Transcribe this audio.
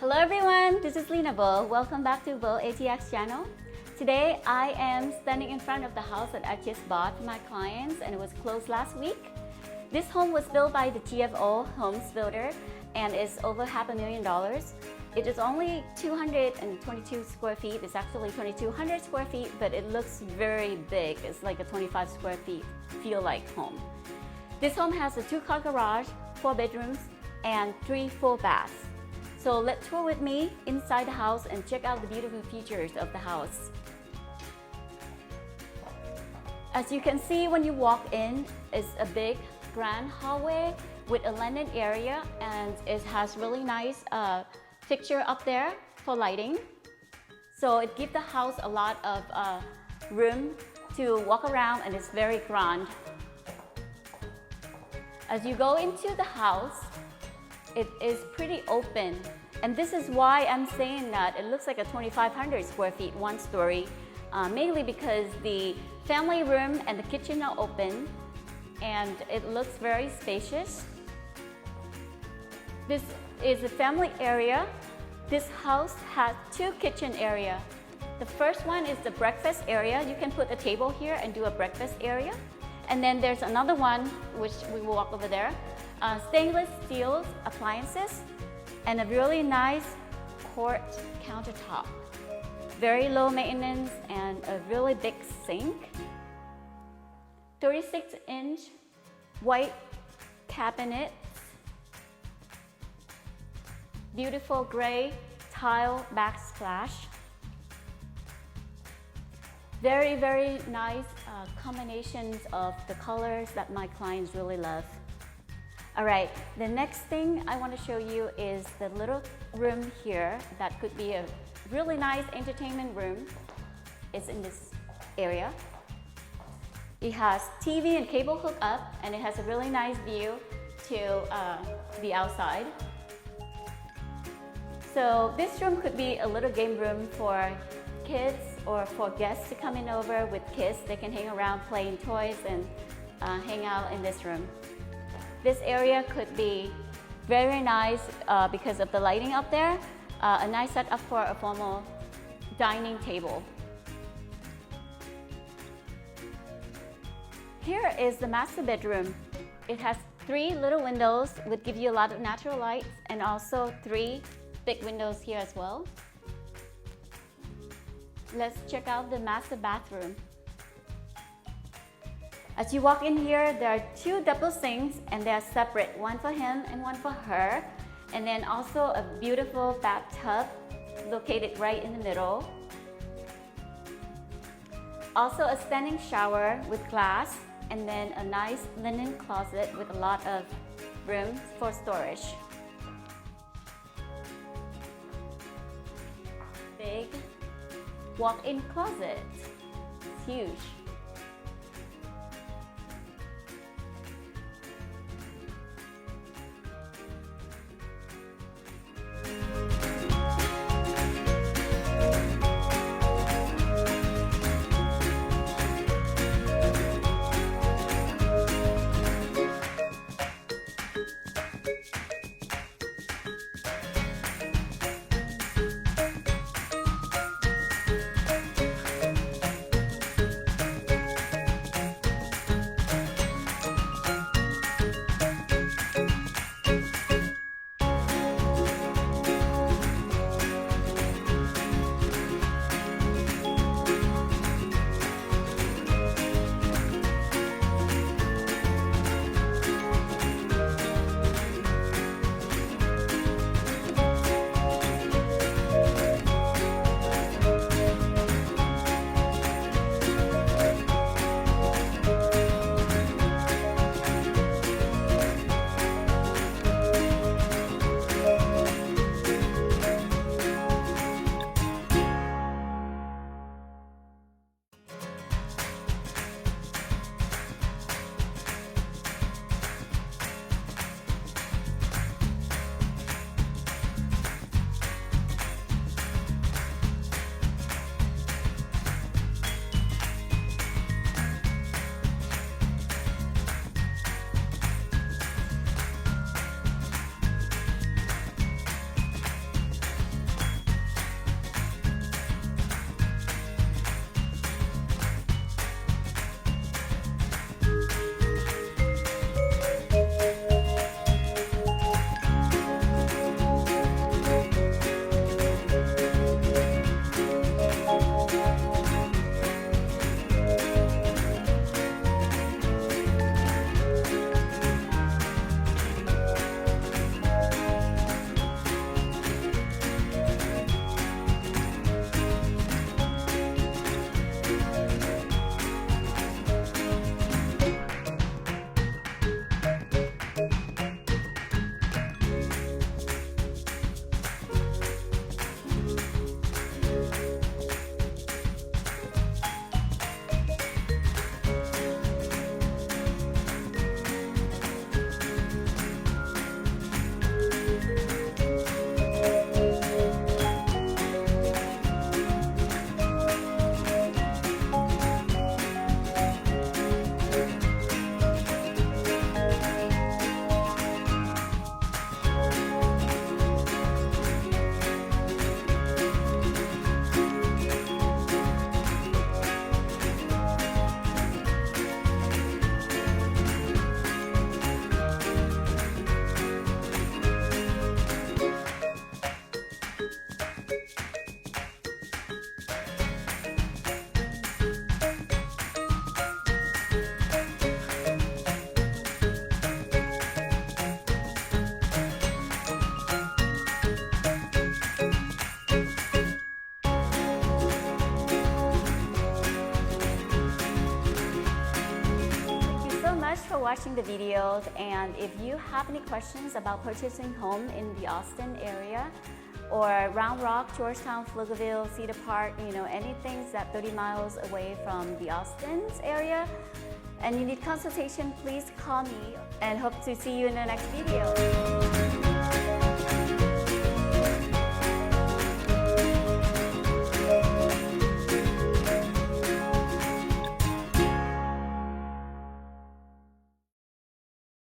Hello everyone, this is Lena. Welcome back to ATX channel. Today I am standing in front of the house that I just bought for my clients and it was closed last week. This home was built by the GFO Homes Builder and is over $500,000. It is only 222 square feet. It's actually 2,200 square feet, but it looks very big. It's like a 25 square feet feel-like home. This home has a 2-car garage, 4 bedrooms, and 3 full baths. So let's tour with me inside the house and check out the beautiful features of the house. As you can see when you walk in, it's a big grand hallway with a landing area, and it has really nice fixture up there for lighting. So it gives the house a lot of room to walk around, and it's very grand. As you go into the house, it is pretty open, and this is why I'm saying that it looks like a 2,500 square feet, 1 story, mainly because the family room and the kitchen are open, and it looks very spacious. This is a family area. This house has 2 kitchen areas. The first one is the breakfast area. You can put a table here and do a breakfast area. And then there's another one, which we will walk over there. Stainless steel appliances and a really nice quartz countertop. Very low maintenance and a really big sink. 36-inch white cabinets. Beautiful gray tile backsplash. Very, very nice combinations of the colors that my clients really love. All right, the next thing I want to show you is the little room here that could be a really nice entertainment room. It's in this area. It has TV and cable hooked up, and it has a really nice view to the outside. So this room could be a little game room for kids or for guests to come in over with kids. They can hang around playing toys and hang out in this room. This area could be very nice because of the lighting up there. A nice setup for a formal dining table. Here is the master bedroom. It has 3 little windows which give you a lot of natural light, and also 3 big windows here as well. Let's check out the master bathroom. As you walk in here, there are 2 double sinks, and they are separate, one for him and one for her. And then also a beautiful bathtub located right in the middle. Also a standing shower with glass, and then a nice linen closet with a lot of room for storage. Big walk-in closet. It's huge. much for watching the video, and if you have any questions about purchasing home in the Austin area or Round Rock, Georgetown, Pflugerville, Cedar Park, anything that 30 miles away from the Austin's area, and you need consultation, please call me, and hope to see you in the next video.